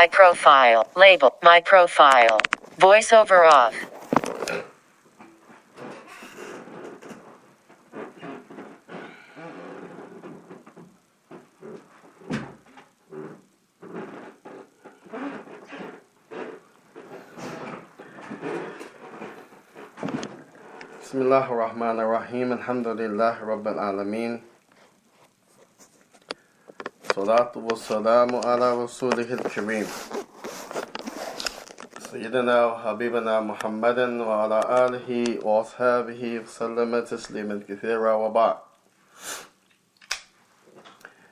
My profile. Label. My profile. Voiceover off. Bismillah ar-Rahman ar-Rahim. Alhamdulillah Rabbil Alameen. Salatu wa salamu ala Rasulih al-Kareem. Sayyidina wa Habibina Muhammadan wa ala alihi wa ashabihi wa sallama tasliman kathira wa ba'd.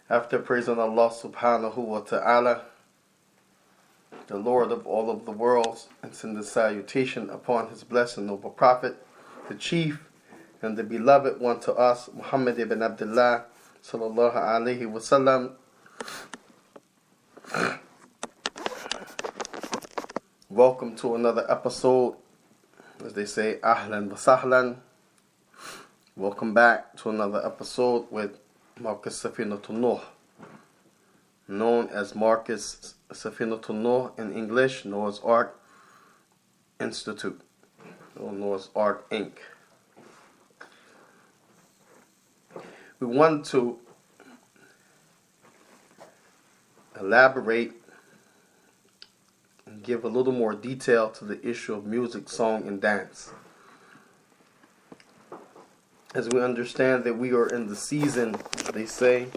After praising Allah subhanahu wa ta'ala, the Lord of all of the worlds, and send the salutation upon his blessed noble prophet, the chief and the beloved one to us, Muhammad ibn Abdullah sallallahu alayhi wa sallam. Welcome to another episode, as they say, Ahlan wa Sahlan. Welcome back to another episode with Marcus Safinatul Nuh, known as Marcus Safinatul Nuh in English, Noah's Ark Institute, or Noah's Ark Inc. We want to elaborate and give a little more detail to the issue of music, song, and dance. As we understand that we are in the season, they say,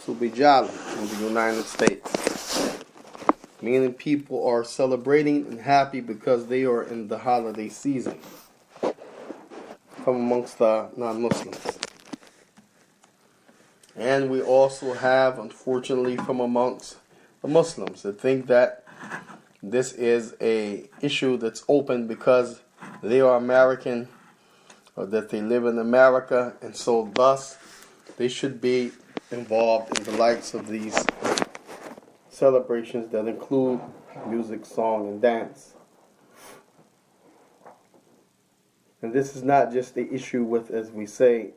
to be jolly in the United States. Meaning people are celebrating and happy because they are in the holiday season from amongst the non-Muslims. And we also have, unfortunately, from amongst the Muslims that think that this is a issue that's open because they are American or that they live in America, and so thus they should be involved in the likes of these celebrations that include music, song, and dance. And this is not just the issue with, as we say,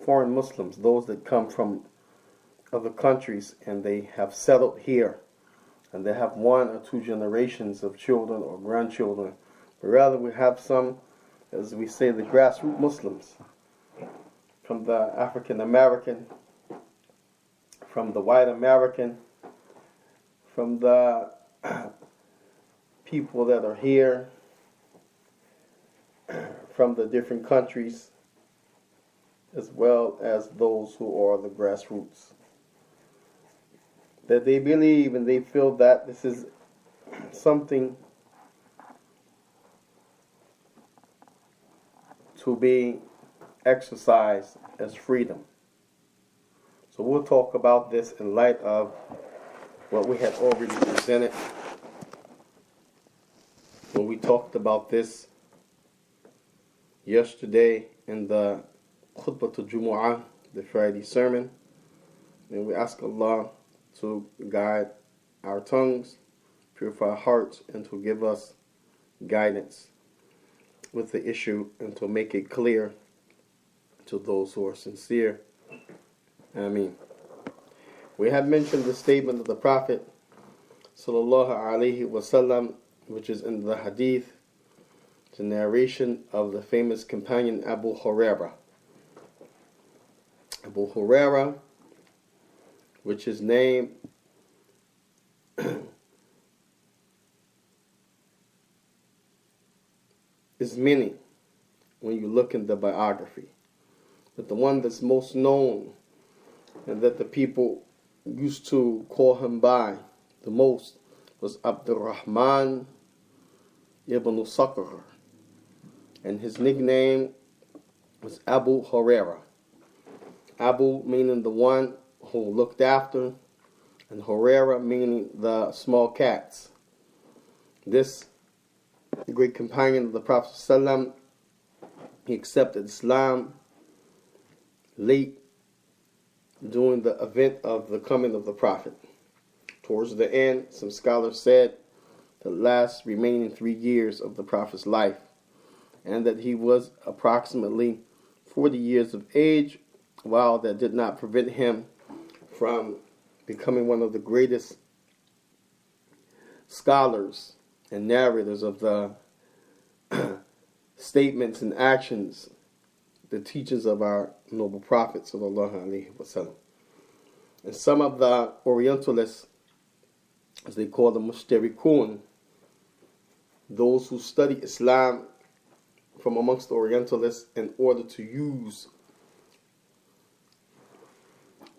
foreign Muslims, those that come from other countries and they have settled here and they have one or two generations of children or grandchildren, but rather we have some, as we say, the grassroots Muslims, from the African American, from the white American, from the people that are here, from the different countries, as well as those who are the grassroots. That they believe and they feel that this is something to be exercised as freedom. So we'll talk about this in light of what we had already presented when we talked about this yesterday in the Khutbatul Jumu'ah, the Friday sermon. And we ask Allah to guide our tongues, purify our hearts, and to give us guidance with the issue and to make it clear to those who are sincere. Ameen. We have mentioned the statement of the Prophet sallallahu alaihi wasallam, which is in the hadith, the narration of the famous companion Abu Hurairah. Abu Hurairah, which his name is many when you look in the biography. But the one that's most known and that the people used to call him by the most was Abdurrahman ibn Sakhr. And his nickname was Abu Hurairah. Abu meaning the one who looked after, and Hurairah meaning the small cats. This great companion of the Prophet ﷺ, he accepted Islam late during the event of the coming of the Prophet. Towards the end, some scholars said the last remaining 3 years of the Prophet's life, and that he was approximately 40 years of age, while that did not prevent him from becoming one of the greatest scholars and narrators of the statements and actions, the teachings of our noble Prophet sallallahu alaihi wasallam. And some of the Orientalists, as they call them, mustarikun, those who study Islam from amongst the Orientalists in order to use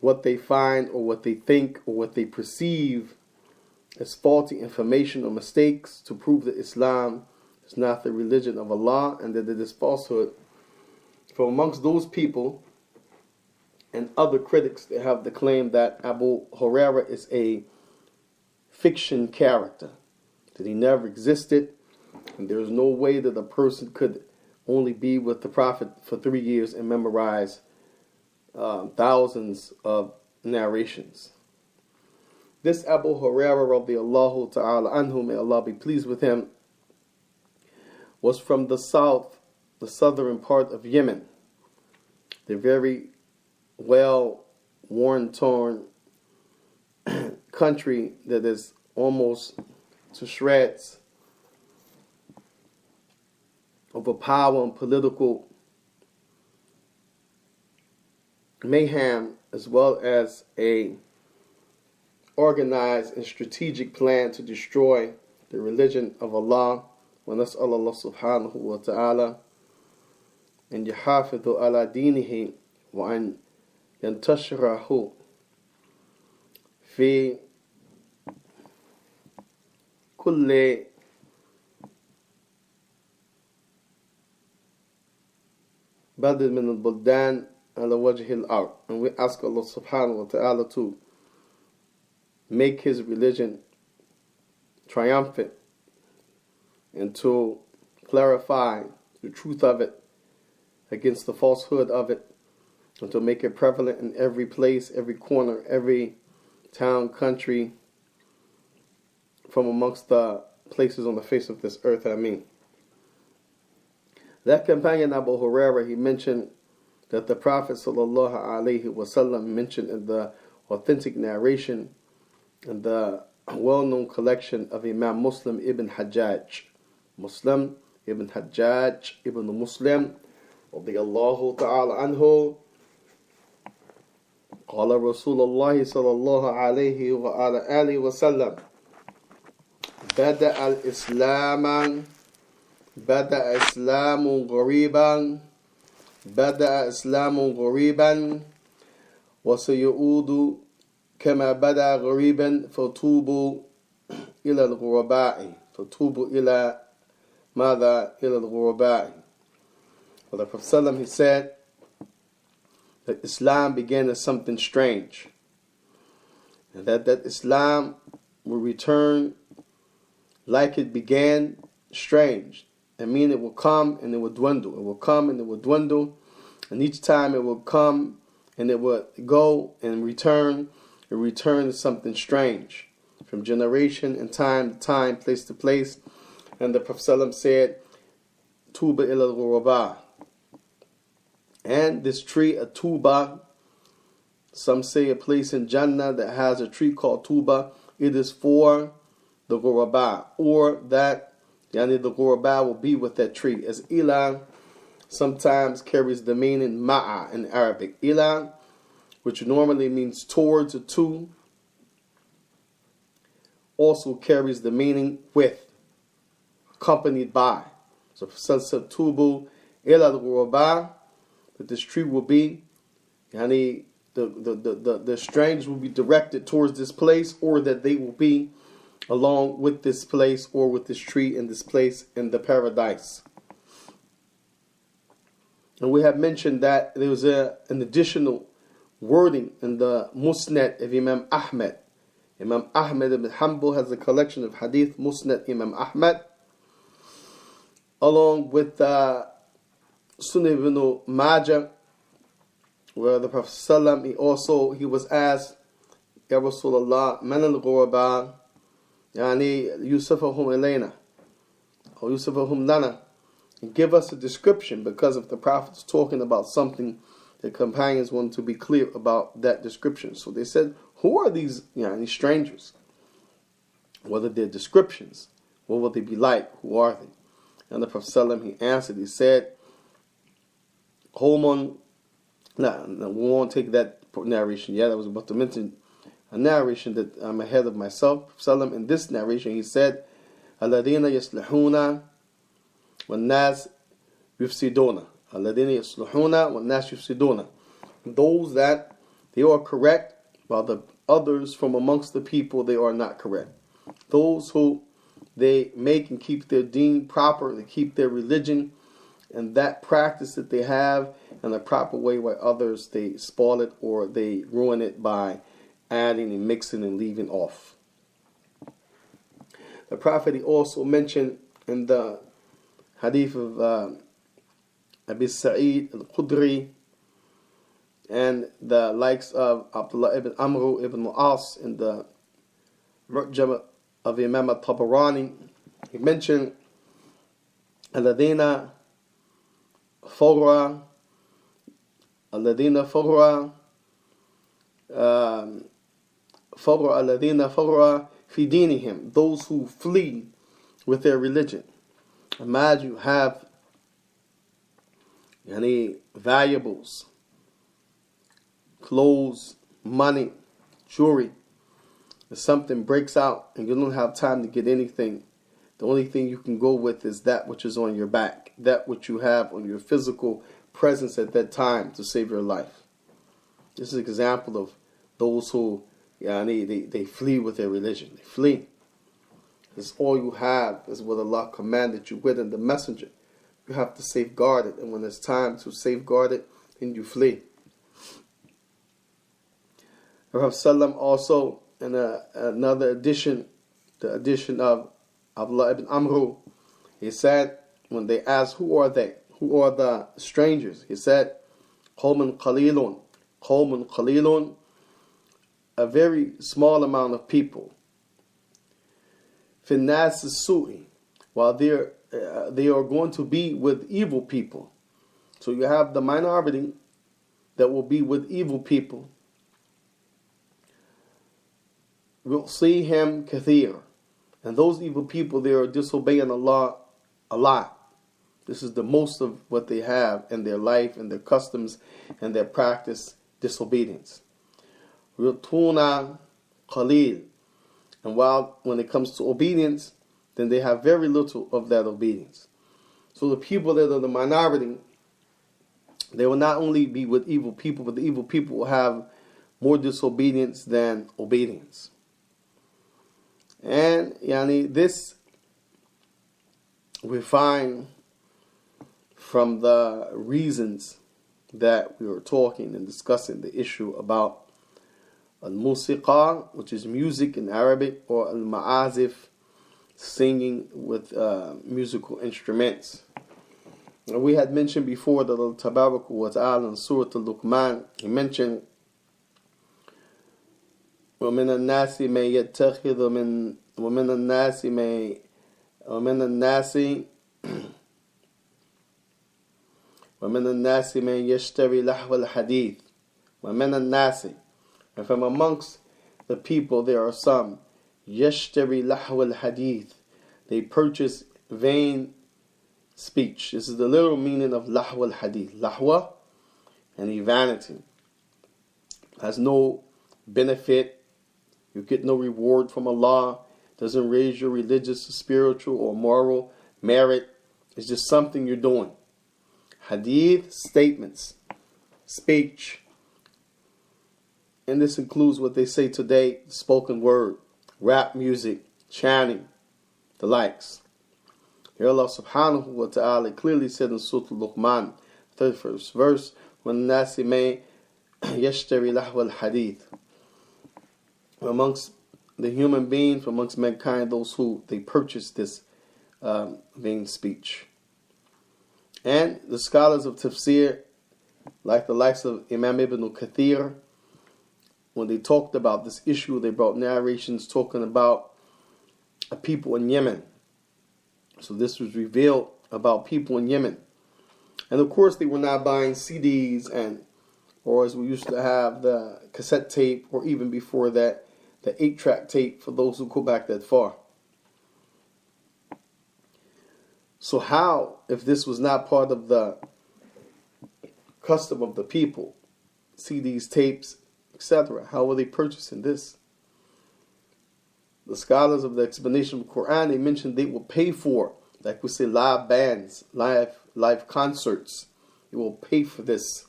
what they find or what they think or what they perceive as faulty information or mistakes to prove that Islam is not the religion of Allah and that it is falsehood. From amongst those people and other critics, they have the claim that Abu Hurairah is a fiction character, that he never existed, and there is no way that a person could only be with the Prophet for 3 years and memorize thousands of narrations. This Abu Hurairah radiyallahu ta'ala anhu, may Allah be pleased with him, was from the southern part of Yemen, the very well worn-torn country that is almost to shreds of a power and political mayhem, as well as a organized and strategic plan to destroy the religion of Allah. ونسأل الله سبحانه وتعالى أن يحافظ على دينه وأن ينتشره في كل بدل من البلدان على وجه الأرض. And we ask Allah subhanahu wa ta'ala to make His religion triumphant and to clarify the truth of it against the falsehood of it, and to make it prevalent in every place, every corner, every town, country, from amongst the places on the face of this earth. That companion Abu Hurairah, he mentioned that the Prophet sallallahu alaihi wasallam mentioned in the authentic narration in the well-known collection of Imam Muslim ibn Hajjaj. Muslim ibn Hajjaj ibn Muslim radiyallahu ta'ala anhu, قال رسول الله صلى الله عليه وعلى آله وسلم بدأ إسلام غريبا وسيعود كما بدأ غريبا فتوبوا إلى الغرباء فتوبوا إلى ماذا إلى الغرباء. Well, the Prophet ﷺ, he said that Islam began as something strange, and that Islam will return like it began strange. I mean, it will come and it will dwindle. It will come and it will dwindle, and each time it will come and it will go and return. It returns something strange from generation and time to time, place to place. And the Prophet ﷺ said, Tuba ila al-ghuraba. And this tree, a tuba, some say a place in Jannah that has a tree called tuba, it is for the ghuraba, or that the ghuraba will be with that tree. As ila sometimes carries the meaning ma'a in Arabic. Ila, which normally means towards or to, also carries the meaning with, accompanied by. So said tubu ila al-ghuraba, that this tree will be, the strangers will be directed towards this place, or that they will be along with this place or with this tree in this place in the paradise. And we have mentioned that there was an additional wording in the Musnad of Imam Ahmad. Imam Ahmad ibn Hanbal has a collection of hadith, Musnad Imam Ahmad, along with Sunan ibn Majah, where the Prophet ﷺ, he was asked, Ya Rasulullah, man al-ghuraba, yani yusufahum ilayna, or yusufahum lana, and give us a description, because if the Prophet is talking about something, the companions wanted to be clear about that description. So they said, who are these strangers? What are their descriptions? What will they be like? Who are they? And the Prophet ﷺ, he answered, he said, Qawmun, we won't take that narration yet. I was about to mention a narration that I'm ahead of myself. Prophet ﷺ, in this narration, he said, Alladina yaslihuna wan nas yufsiduna. Alladina yaslihuna wan nas yufsiduna. Those that they are correct, while the others from amongst the people, they are not correct. Those who they make and keep their deen proper, they keep their religion and that practice that they have in a proper way, while others they spoil it or they ruin it by adding and mixing and leaving off. The Prophet he also mentioned in the hadith of Abi Sa'id al-Khudri and the likes of Abdullah ibn Amr ibn Mu'as in the Mu'jam of Imam al-Tabarani, he mentioned Alladina Fawra Alladina Fawra Alladina Fawra fi dinihim, those who flee with their religion. Imagine you have valuables, clothes, money, jewelry, if something breaks out and you don't have time to get anything, the only thing you can go with is that which is on your back, that which you have on your physical presence at that time to save your life. This is an example of those who they flee with their religion. They flee. It's all you have is what Allah commanded you with, and the messenger. You have to safeguard it, and when it's time to safeguard it, then you flee. The Prophet ﷺ also, in another edition, the edition of Abdullah ibn Amr, he said, when they asked, who are they? Who are the strangers? He said, Qawmun qalilun. Qawmun qalilun, a very small amount of people. Finnas su'i, while they are going to be with evil people. So you have the minority that will be with evil people. We'll see him kathir. And those evil people, they are disobeying Allah a lot. This is the most of what they have in their life and their customs and their practice, disobedience. Yutuna qalil. And while when it comes to obedience, then they have very little of that obedience. So the people that are the minority, they will not only be with evil people, but the evil people will have more disobedience than obedience. And this we find from the reasons that we were talking and discussing the issue about al-musiqa, which is music in Arabic, or al-ma'azif, singing with musical instruments. And we had mentioned before that Allah Tabaraka wa Ta'ala in Surah Al-Luqman, he mentioned وَمِنَ النَّاسِ مَن يَتَّخِذُ وَمِنَ النَّاسِ مَن يَشْتَرِي لَهْوَ الْحَدِيثِ وَمِنَ النَّاسِ. And from amongst the people there are some يَشْتَرِي لَهْوَ الْحَدِيثِ, they purchase vain speech. This is the literal meaning of lahwa al-hadith. Lahwa, and vanity. Has no benefit. You get no reward from Allah. Doesn't raise your religious, spiritual, or moral merit. It's just something you're doing. Hadith, statements, speech. And this includes what they say today, spoken word, rap music, chanting, the likes. Here Allah subhanahu wa ta'ala clearly said in Surah Al-Luqman, 31st verse, وَالنَّاسِ مَن يَشْتَرِي لَهْوَ الْحَدِيثِ. Amongst the human beings, amongst mankind, those who they purchase this vain speech. And the scholars of tafsir, like the likes of Imam Ibn Kathir, when they talked about this issue, they brought narrations talking about a people in Yemen. So this was revealed about people in Yemen. And of course they were not buying CDs or as we used to have the cassette tape, or even before that, the 8-track tape for those who go back that far. So how, if this was not part of the custom of the people, CDs, tapes, etc., how were they purchasing this? The scholars of the explanation of the Quran, they mentioned they will pay for, like we say, live bands, live concerts. They will pay for this.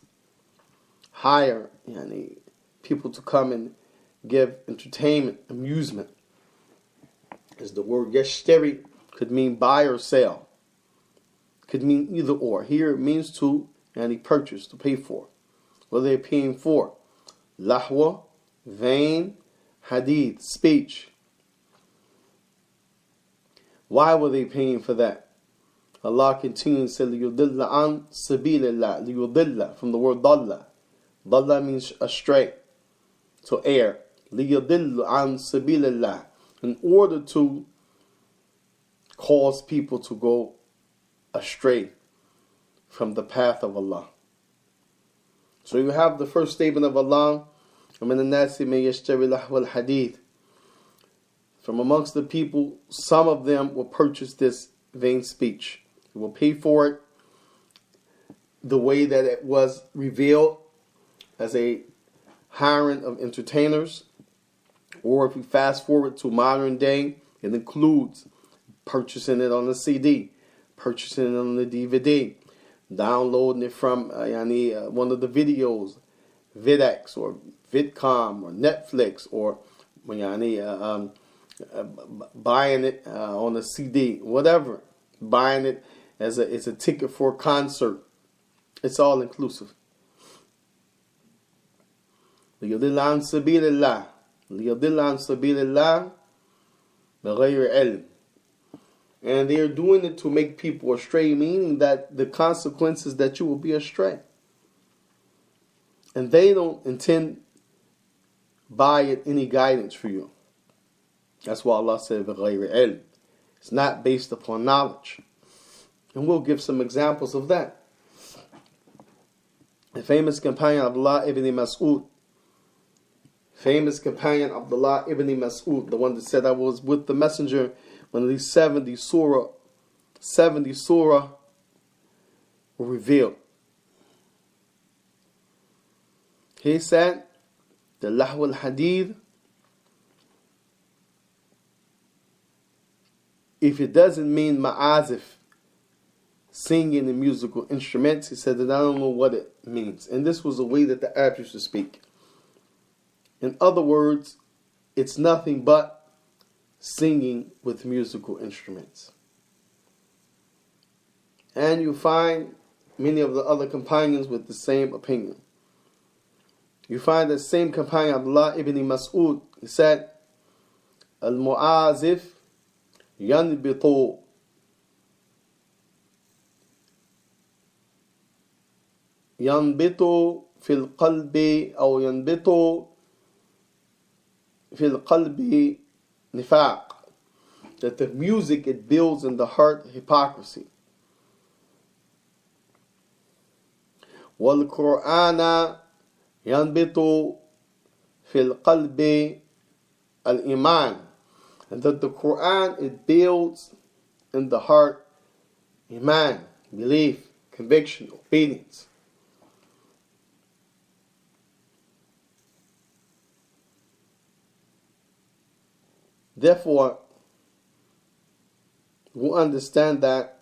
Hire people to come and give entertainment, amusement. As the word yashtari could mean buy or sell. Could mean either or. Here it means to purchase, to pay for. What are they paying for? Lahwa, vain, hadith, speech. Why were they paying for that? Allah continues to say, لِيُضِلَّ عَنْ سَبِيلِ اللَّهِ. لِيُضِلَّ, from the word dalla. Dalla means astray, to err. لِيُضِلُّ عَنْ سَبِيلِ اللَّهِ. In order to cause people to go astray from the path of Allah. So you have the first statement of Allah, وَمِنَ النَّاسِ مَن يَشْتَرِي لَهْوَ الْحَدِيثِ. From amongst the people, some of them will purchase this vain speech. They will pay for it the way that it was revealed as a hiring of entertainers. Or if we fast forward to modern day, it includes purchasing it on the CD, purchasing it on the DVD, downloading it from one of the videos, Videx or Vidcom or Netflix, or buying it on a CD, whatever. Buying it as it's a ticket for a concert. It's all inclusive. لِيُضِلَّ عَنْ سَبِيلِ اللَّهِ لِيُضِلَّ عَنْ سَبِيلِ اللَّهِ بِغَيْرِ عِلْمٍ. And they are doing it to make people astray, meaning that the consequence is that you will be astray. And they don't intend by it any guidance for you. That's why Allah said, بِغَيْرِ عِلْمٍ. It's not based upon knowledge. And we'll give some examples of that. The famous companion Abdullah ibn Mas'ud, the one that said, I was with the messenger when these 70 surah were revealed. He said, the lahw al-hadith, if it doesn't mean ma'azif, singing and musical instruments, he said that I don't know what it means. And this was the way that the Arabs used to speak. In other words, it's nothing but singing with musical instruments. And you find many of the other companions with the same opinion. You find the same companion, Abdullah ibn Mas'ud, he said, Al-Mu'azif yanbitu fil qalbi aw yanbitu fil qalbi nifaq. That the music, it builds in the heart hypocrisy. Wal Qur'ana yanbitu fil qalbi al iman. And that the Quran, it builds in the heart iman, belief, conviction, obedience. Therefore, we understand that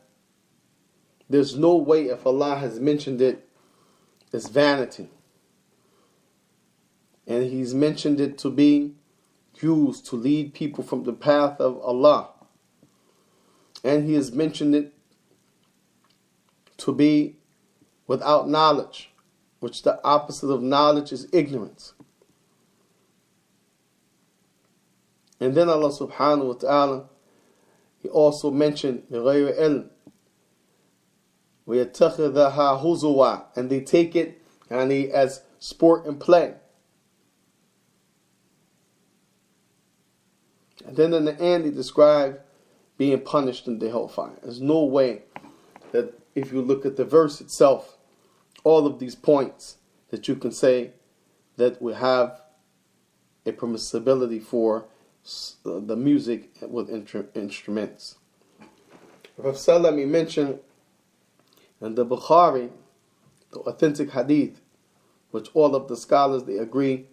there's no way, if Allah has mentioned it, it's vanity. And He's mentioned it to be used to lead people from the path of Allah. And He has mentioned it to be without knowledge, which the opposite of knowledge is ignorance. And then Allah subhanahu wa ta'ala, He also mentioned بِغَيْرِ عِلْمٍ وَيَتَّخِذَهَا هُزُوًا, and they take it as sport and play. And then in the end, He described being punished in the hellfire. There's no way that if you look at the verse itself, all of these points that you can say that we have a permissibility for the music with instruments. Prophet Sallallahu mentioned in the Bukhari, the authentic hadith, which all of the scholars they agree,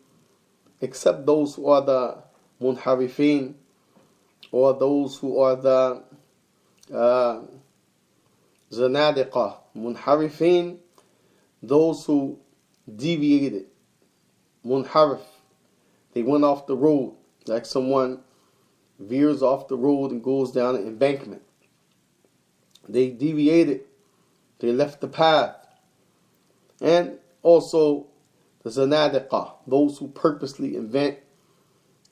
except those who are the munharifin, or those who are the zanadiqah. Munharifin, those who deviated. Munharif, they went off the road, like someone veers off the road and goes down an embankment. They deviated, they left the path. And also the zanadiqah, those who purposely invent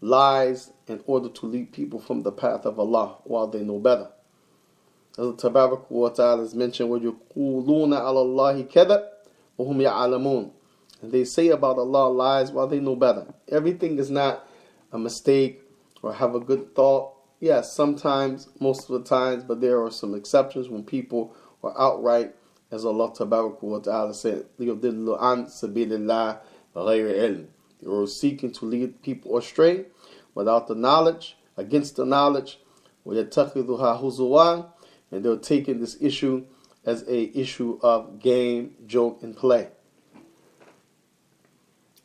lies in order to lead people from the path of Allah while they know better. Allah Tabarak wa Ta'ala has mentioned, وَيُقُولُونَ عَلَى اللَّهِ كَذَبْ وَهُمْ يَعْلَمُونَ. And they say about Allah lies while they know better. Everything is not a mistake or have a good thought. Yes, sometimes, most of the times, but there are some exceptions when people are outright, as Allah Tabarak wa Ta'ala said, لِيُضِلُّ عَنْ سَبِيلِ اللَّهِ بِغَيْرِ عِلْمٍ. They were seeking to lead people astray without the knowledge, against the knowledge. وَيَتَّخِذُهَا هُزُوًا. And they're taking this issue as a issue of game, joke, and play.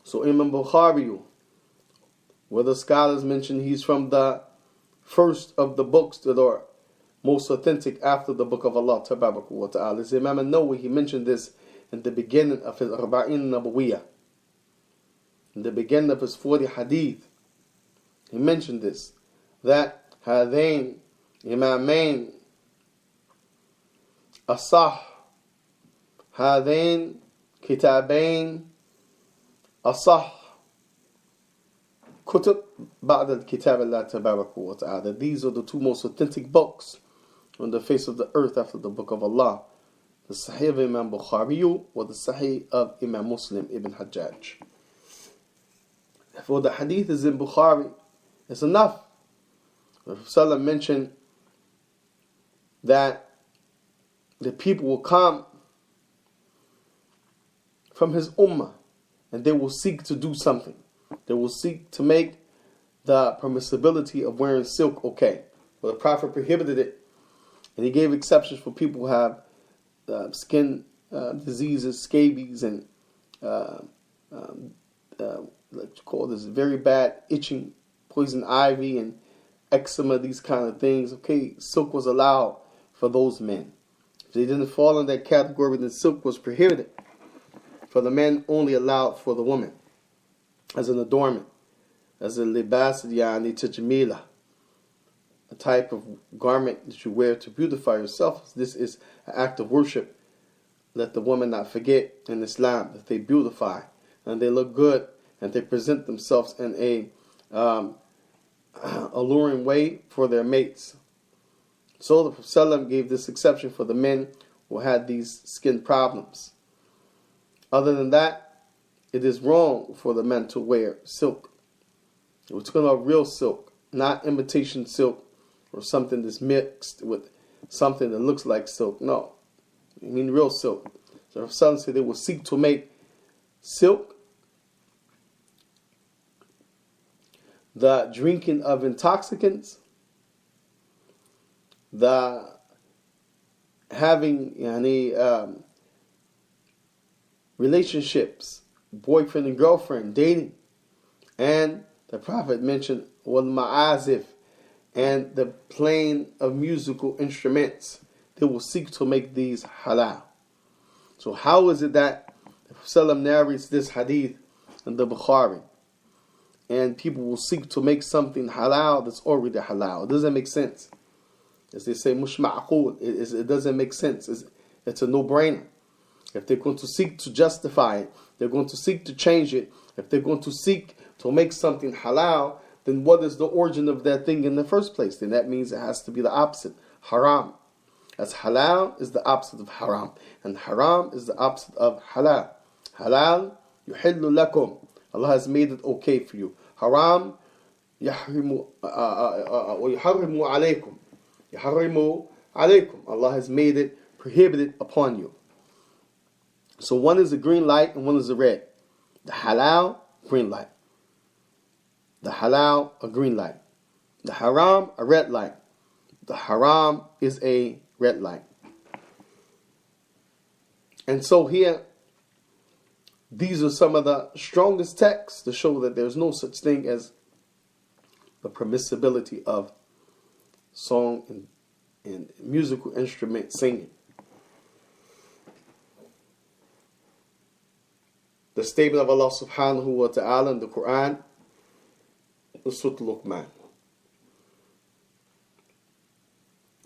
So Imam Bukhari, where the scholars mention he's from the first of the books that are most authentic after the book of Allah Tabarak wa Ta'ala. As Imam al-Nawawi, he mentioned this in the beginning of his Arba'in Nabawiyah. In the beginning of his 40 hadith, he mentioned this, that Hadain Imamain Asah, Hadain Kitabain Asah Kutub Ba'd al-Kitab Allah Tabarak wa Ta'ala. These are the two most authentic books on the face of the earth after the book of Allah. The Sahih of Imam Bukhari or the Sahih of Imam Muslim ibn Hajjaj. For the hadith is in Bukhari, it's enough. Rasulullah mentioned that the people will come from his ummah and they will seek to do something. They will seek to make the permissibility of wearing silk okay. Well, the Prophet prohibited it, and he gave exceptions for people who have skin diseases, scabies, and let's call this very bad itching, poison ivy, and eczema, these kind of things. Okay, silk was allowed for those men. If they didn't fall in that category, then silk was prohibited. For the men, only allowed for the woman as an adornment, as a libas yani tajmila, a type of garment that you wear to beautify yourself. This is an act of worship. Let the woman not forget in Islam that they beautify and they look good and they present themselves in a alluring way for their mates. So the Prophet gave this exception for the men who had these skin problems. Other than that, it is wrong for the men to wear silk. We're talking about real silk, not imitation silk or something that's mixed with something that looks like silk. No, I mean real silk. So the Prophet said they will seek to make silk, the drinking of intoxicants, the having relationships, boyfriend and girlfriend, dating, and the Prophet mentioned wal ma'azif, and the playing of musical instruments. They will seek to make these halal. So how is it that the Prophet narrates this hadith in the Bukhari, and people will seek to make something halal that's already halal? It doesn't make sense. As they say, mush ma'qul, it doesn't make sense. It's a no-brainer. If they're going to seek to justify it, they're going to seek to change it, if they're going to seek to make something halal, then what is the origin of that thing in the first place? Then that means it has to be the opposite, haram. As halal is the opposite of haram, and haram is the opposite of halal. Halal, yuhillu lakum. Allah has made it okay for you. Haram, yuharrimu alaykum. Yuharrimu alaykum. Allah has made it prohibited upon you. So one is a green light and one is a red. The halal, green light. The halal, a green light. The haram, a red light. The haram is a red light. And so here, these are some of the strongest texts to show that there's no such thing as the permissibility of song and musical instrument singing. The statement of Allah subhanahu wa ta'ala in the Quran is Surah Luqman,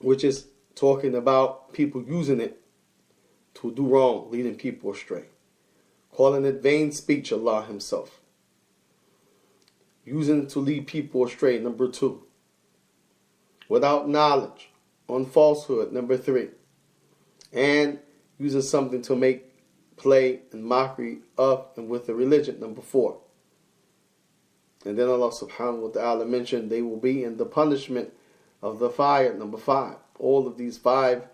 which is talking about people using it to do wrong, leading people astray. Calling it vain speech, Allah Himself. Using it to lead people astray, number 2. Without knowledge, on falsehood, number 3. And using something to make play and mockery of and with the religion, number 4. And then Allah subhanahu wa ta'ala mentioned they will be in the punishment of the fire, number 5. All of these 5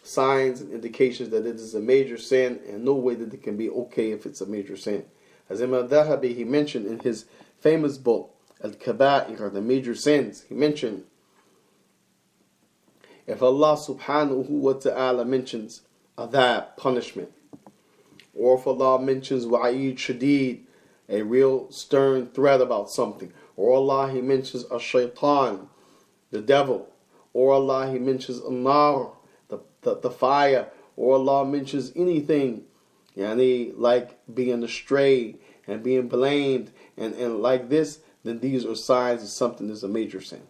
signs and indications that it is a major sin, and no way that it can be okay if it's a major sin. As Imam Dhahabi, he mentioned in his famous book, Al-Kaba'ir, the major sins, he mentioned, if Allah subhanahu wa ta'ala mentions adhab, punishment, or if Allah mentions wa'id shadid, a real stern threat about something, or Allah He mentions ash-shaytan, the devil, or Allah He mentions an-nar, the fire, or Allah mentions anything, like being astray and being blamed and like this, then these are signs of something that's a major sin.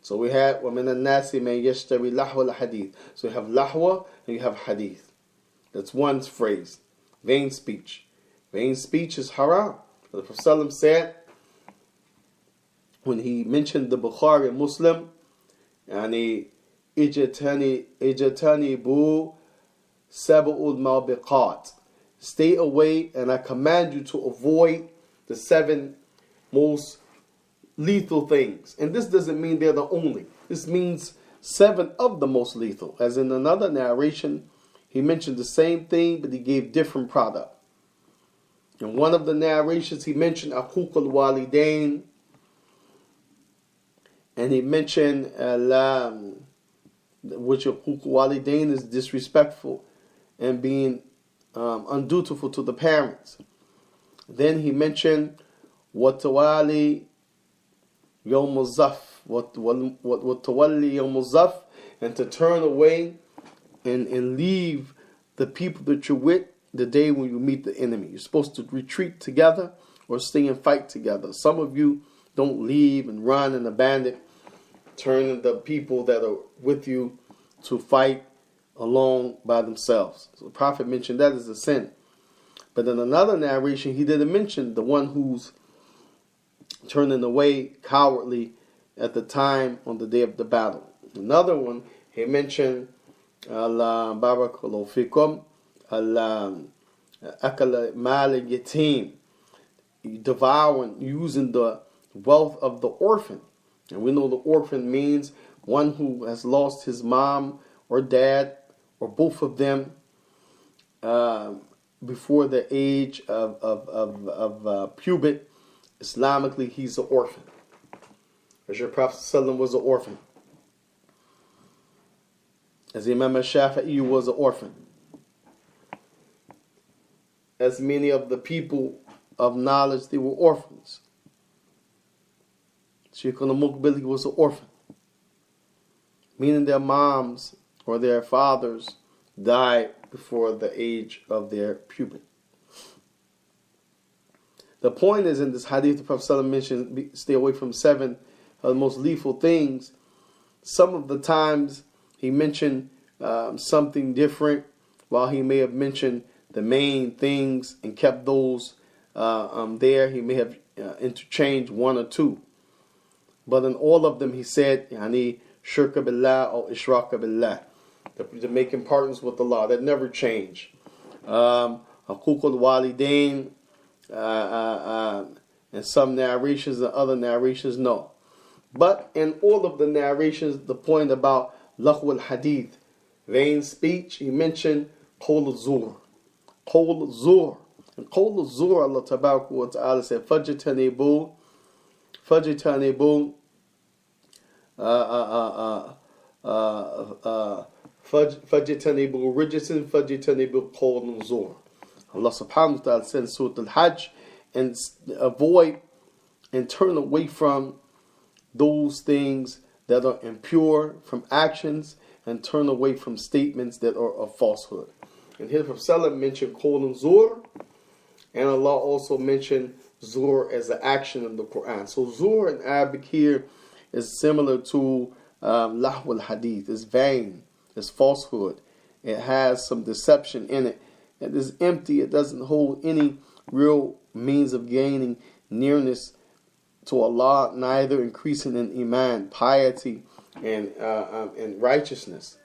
So we have وَمِنَ النَّاسِ مَنْ يَشْتَرِي لَحْوَ الْحَدِيثِ. So you have lahwa and you have hadith. That's one phrase. Vain speech. Vain speech is haram. The Prophet ﷺ said, when he mentioned the Bukhari and Muslim, اجتنبوا سبع الموبقات. Stay away, and I command you to avoid the 7 most lethal things. And this doesn't mean they're the only. This means 7 of the most lethal. As in another narration, he mentioned the same thing, but he gave different product. In one of the narrations, he mentioned Aquq al-Walidain, and he mentioned which Aquq al-Walidain is disrespectful and being undutiful to the parents. Then he mentioned Watawali Yawm al-Zaf, Watawali Yawm al-Zaf, and to turn away and leave the people that you're with the day when you meet the enemy. You're supposed to retreat together or stay and fight together. Some of you don't leave and run and abandon, turning the people that are with you to fight alone by themselves. So the Prophet mentioned that as a sin. But in another narration, he didn't mention the one who's turning away cowardly at the time on the day of the battle. Another one, he mentioned Allah barakallahu fikum, Allah akala mal yatim, devouring, using the wealth of the orphan. And we know the orphan means one who has lost his mom or dad or both of them before the age of puberty. Islamically, he's an orphan. As your Prophet ﷺ was an orphan. As Imam al-Shafi'i was an orphan. As many of the people of knowledge, they were orphans. Shaykh al-Muqbili was an orphan. Meaning their moms or their fathers died before the age of their puberty. The point is, in this hadith, the Prophet ﷺ mentioned, stay away from 7 of the most lethal things. Some of the times he mentioned something different, while he may have mentioned the main things and kept those there. He may have interchanged 1 or 2. But in all of them he said, shirka billah or ishraka billah. The making partners with Allah. That never changed. Aquq al-Walidain, and some narrations and other narrations, no. But in all of the narrations, the point about lahw al-hadith, vain speech, he mentioned qawl al-zur. Qawl al-zur. And Qawl al-Zur, Allah Tabaraka wa Ta'ala said, فَجْتَنِبُوا فَجْتَنِبُوا فَجْتَنِبُوا رِجِسٍ فَجْتَنِبُوا قَوْلَ الزُّورِ. Allah subhanahu wa ta'ala said in Surah Al-Hajj, and avoid and turn away from those things that are impure, from actions, and turn away from statements that are of falsehood. And here Prophet Sallallahu mentioned Qawl Zur, and Allah also mentioned Zur as an action in the Quran. So Zur in Arabic here is similar to Lahw al-Hadith. It's vain, it's falsehood. It has some deception in it. It is empty. It doesn't hold any real means of gaining nearness to Allah, neither increasing in iman, piety, and righteousness.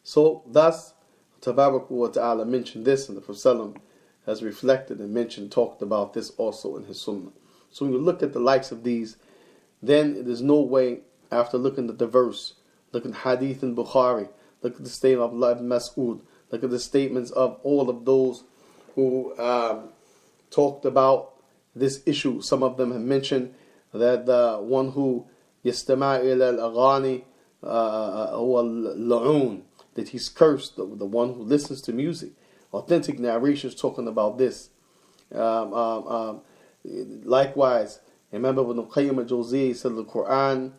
So thus, Tabaraka wa Ta'ala mentioned this, and the Prophet has reflected and mentioned, talked about this also in his Sunnah. So when you look at the likes of these, then it is no way, after looking at the verse, look at Hadith in Bukhari, look at the statement of Abdullah ibn Mas'ud, look at the statements of all of those who talked about this issue. Some of them have mentioned that the one who يستمع إلى الأغاني هو اللعون, that he's cursed, the one who listens to music. Authentic narrations talking about this. Likewise, remember when Qayyim al-Jawziyya said the Quran,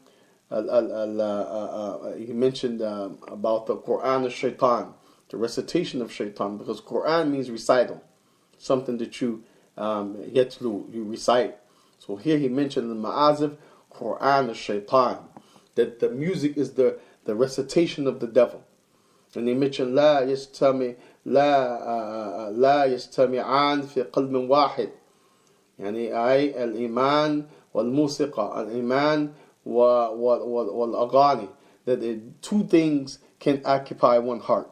he mentioned about the Quran of Shaitan, the recitation of Shaitan, because Quran means recital, something that you you recite. So here he mentioned the Ma'azif, Quran of Shaitan, that the music is the recitation of the devil. And he mentioned لا يجتمعان في قلب واحد, يعني أي الإيمان والموسيقى, الإيمان والأغاني, that the two things can occupy one heart.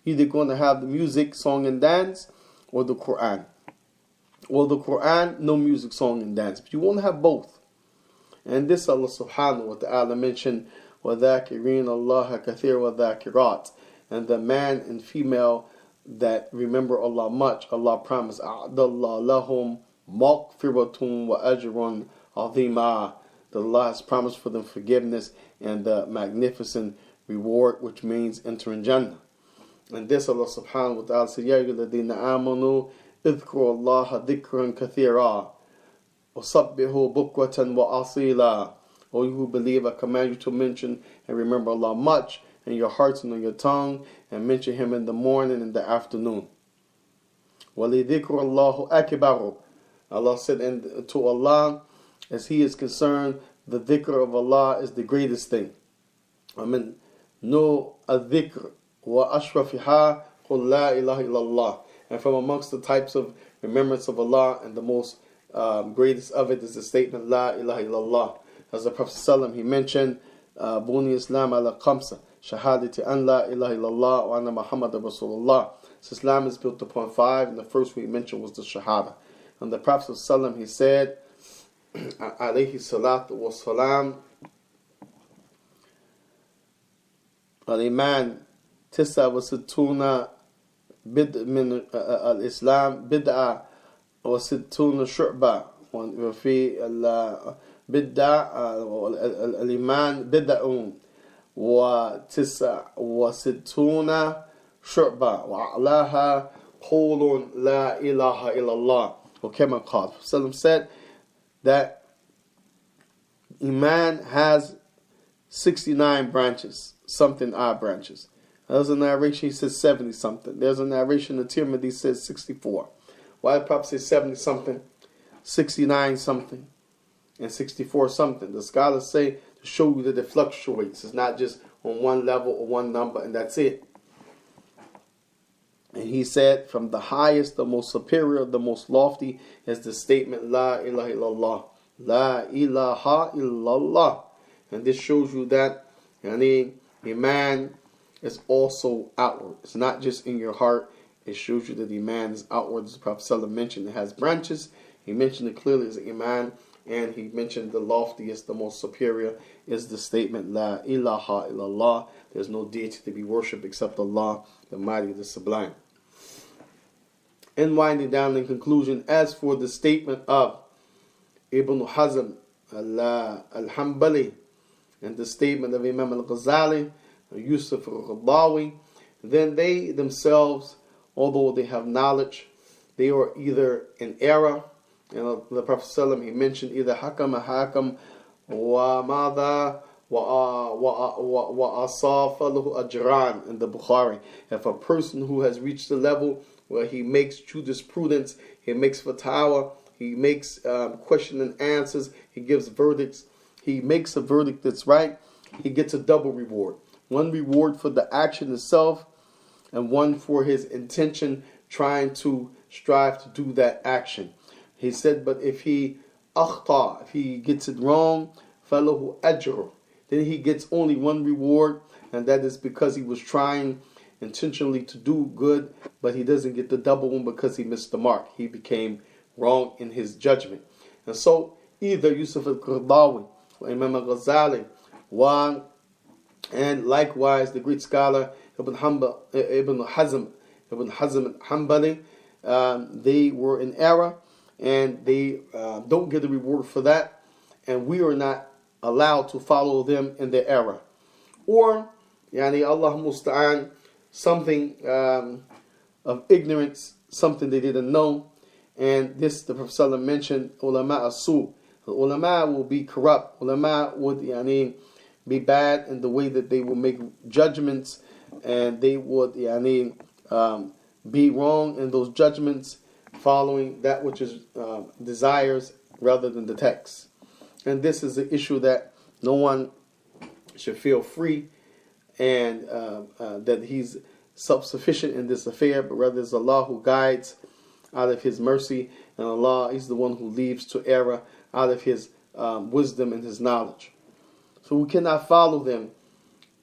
Either going to have the music, song and dance, or the Quran. Well, the Quran, no music, song and dance, but you want to have both. And this Allah subhanahu wa ta'ala mentioned وَذَاكِرِينَ اللَّهَ كَثِيرًا وَذَاكِرَاتٍ, and the man and female that remember Allah much. Allah promised أَعْدَ اللَّهُ لَهُمْ مَغْفِرَةٌ وَأَجْرٌ عَظِيمًا, that Allah has promised for them forgiveness and the magnificent reward, which means entering Jannah. And this Allah subhanahu wa ta'ala said, يَا أَيُّهَا الَّذِينَ آمَنُوا اذْكُرُوا اللَّهَ ذِكْرًا كَثِيرًا وَصَبِّحُوا بُكْرَةً وَأَصِيلًا. O you who believe, I command you to mention and remember Allah much in your hearts and on your tongue, and mention Him in the morning and the afternoon. وَلِذِكْرُ اللَّهُ أَكْبَرُ. Allah said, and to Allah, as He is concerned, the dhikr of Allah is the greatest thing. No adhikr wa ashrafiha qul la ilaha illallah. And from amongst the types of remembrance of Allah, and the most greatest of it is the statement La ilaha illallah. As the Prophet ﷺ, he mentioned Buni Islam ala Khamsa, Shahadati an la ilaha illallah wa anna Muhammad Rasulullah. So Islam is built upon 5, and the first we mentioned was the Shahada. And the Prophet ﷺ, he said, alayhi salatu wa salam, al-iman tisa wa sittuna bid min al-islam bid'a wa sittuna shu'ba wa fi بدع الإيمان بدع وستون شعبة وأعلاها قول لا إله إلا الله. وكما قال Sallam said that Iman has 69 branches, something odd branches. There's a narration he says 70 something. There's a narration in the Tirmidhi says 64. Why the Prophet says 70 something, 69 something, and 64 something? The scholars say to show you that it fluctuates. It's not just on one level or one number and that's it. And he said from the highest, the most superior, the most lofty is the statement La ilaha illallah. La ilaha illallah. And this shows you that Iman is also outward. It's not just in your heart. It shows you that Iman is outward. As the Prophet ﷺ mentioned, it has branches. He mentioned it clearly as Iman. And he mentioned the loftiest, the most superior is the statement La ilaha illallah. There's no deity to be worshipped except Allah, the mighty, the sublime. And winding down in conclusion, as for the statement of Ibn Hazm al-Hanbali and the statement of Imam al-Ghazali, Yusuf al-Qaradawi, then they themselves, although they have knowledge, they are either in error. And the Prophet ﷺ, he mentioned either hakam wa mada wa asaf lahu ajran in the Bukhari. If a person who has reached the level where he makes jurisprudence, he makes fatwa, he makes question and answers, he gives verdicts, he makes a verdict that's right, he gets a double reward. One reward for the action itself, and one for his intention trying to strive to do that action. He said, but if he akhta, if he gets it wrong, falahu ajr, then he gets only one reward, and that is because he was trying intentionally to do good, but he doesn't get the double one because he missed the mark. He became wrong in his judgment. And so either Yusuf al-Qaradawi or Imam al-Ghazali, and likewise the great scholar Ibn Hazm al-Hanbali, they were in error, and they don't get a reward for that, and we are not allowed to follow them in their error. Or, Allah musta'an, something of ignorance, something they didn't know, and this the Prophet ﷺ mentioned, ulama asu. The ulama will be corrupt. Ulama would be bad in the way that they will make judgments, and they would be wrong in those judgments, following that which is desires rather than the text. And this is an issue that no one should feel free and that he's self-sufficient in this affair, but rather it's Allah who guides out of His mercy, and Allah is the one who leads to error out of His wisdom and His knowledge. So we cannot follow them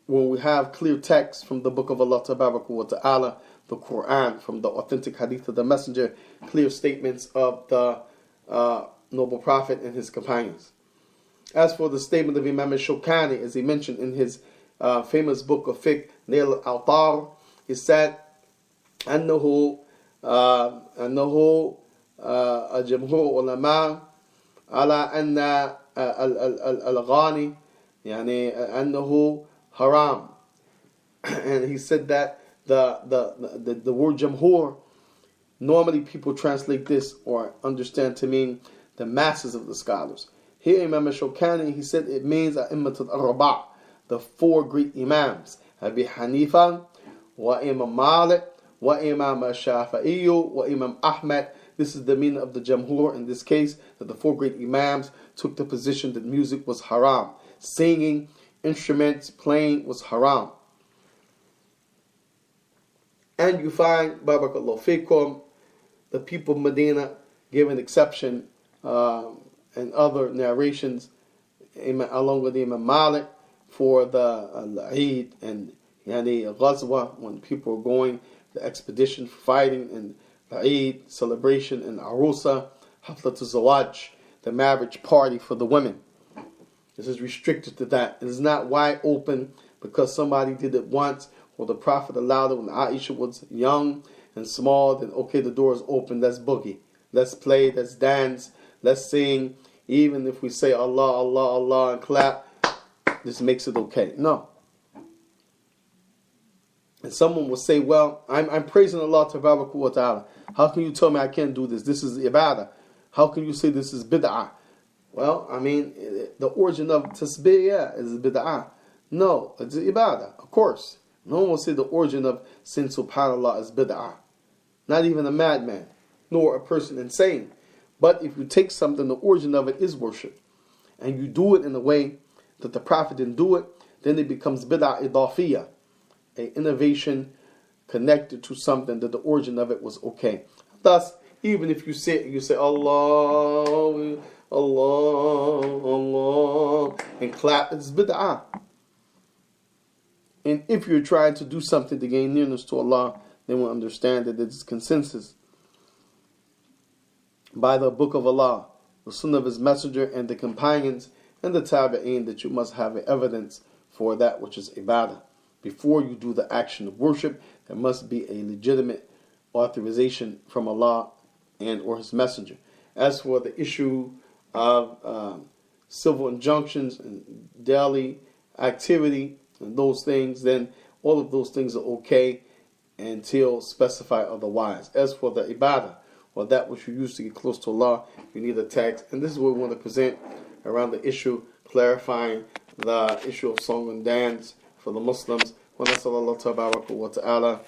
when we have clear text from the Book of Allah Tabaraka wa Ta'ala, the Quran, from the authentic hadith of the Messenger, clear statements of the noble Prophet and his companions. As for the statement of Imam al-Shawkani, as he mentioned in his famous book of fiqh, Nail al-Awtar, he said, أنه جمهور علماء على أن الأغاني أنه haram. And he said that the word jamhur, normally people translate this or understand to mean the masses of the scholars. Here Imam al-Shawkani, he said it means a'immatul arba', the four great imams, Abi Hanifa, wa Imam Malik, wa Imam Shafi'i, wa Imam Ahmad. This is the meaning of the jamhur in this case, that the four great imams took the position that music was haram. Singing, instruments, playing was haram. And you find, Barakallahu Fikum, the people of Medina give an exception and other narrations along with Imam Malik for the Eid and Ghazwa, when people are going, the expedition for fighting, and the Eid celebration, and Arusa, Haflatul Zawaj, the marriage party for the women. This is restricted to that. It is not wide open because somebody did it once, or the Prophet allowed it when Aisha was young and small. Then okay, the door is open. Let's boogie, let's play, let's dance, let's sing. Even if we say Allah, Allah, Allah and clap, this makes it okay. No. And someone will say, well, I'm praising Allah Tabaraka wa Ta'ala. How can you tell me I can't do this? This is ibadah. How can you say this is bid'ah? Well, I mean, the origin of tasbih, is bid'ah. No, it's ibadah, of course. No one will say the origin of sin, subhanallah, is bid'ah. Not even a madman, nor a person insane. But if you take something, the origin of it is worship, and you do it in a way that the Prophet didn't do it, then it becomes bid'ah idafiyah, an innovation connected to something that the origin of it was okay. Thus, even if you say Allah, Allah, Allah, and clap, it's bid'ah. And if you're trying to do something to gain nearness to Allah, then we'll understand that it's consensus by the Book of Allah, the Sunnah of His Messenger, and the companions, and the Tabi'een, that you must have evidence for that which is ibadah. Before you do the action of worship, there must be a legitimate authorization from Allah and or His Messenger. As for the issue of civil injunctions and daily activity and those things, then all of those things are okay until specified otherwise. As for the ibadah, or that which you use to get close to Allah, you need a text. And this is what we want to present around the issue, clarifying the issue of song and dance for the Muslims. وَنَسَأَلَ اللَّهَ تَبَارَكَ وَتَعَالَى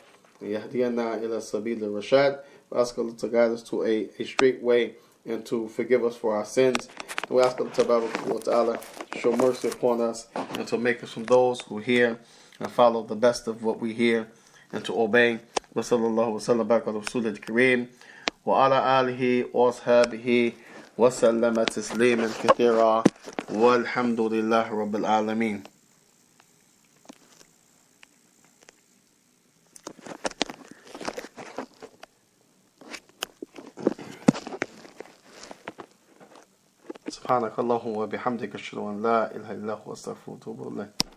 يَهْدِيَنَا إِلَى سَبِيلِ الرَّشَادِ. We ask Allah to guide us to a straight way and to forgive us for our sins. And we ask Allah Tabaraka wa Ta'ala to show mercy upon us and to make us from those who hear and follow the best of what we hear and to obey. وصلى الله وسلم وبارك على رسوله الكريم وعلى آله وأصحابه وسلم تسليما كثيرا والحمد لله رب العالمين. سبحانك اللهم وبحمدك أشهد أن لا إله إلا أنت أستغفرك وأتوب إليك.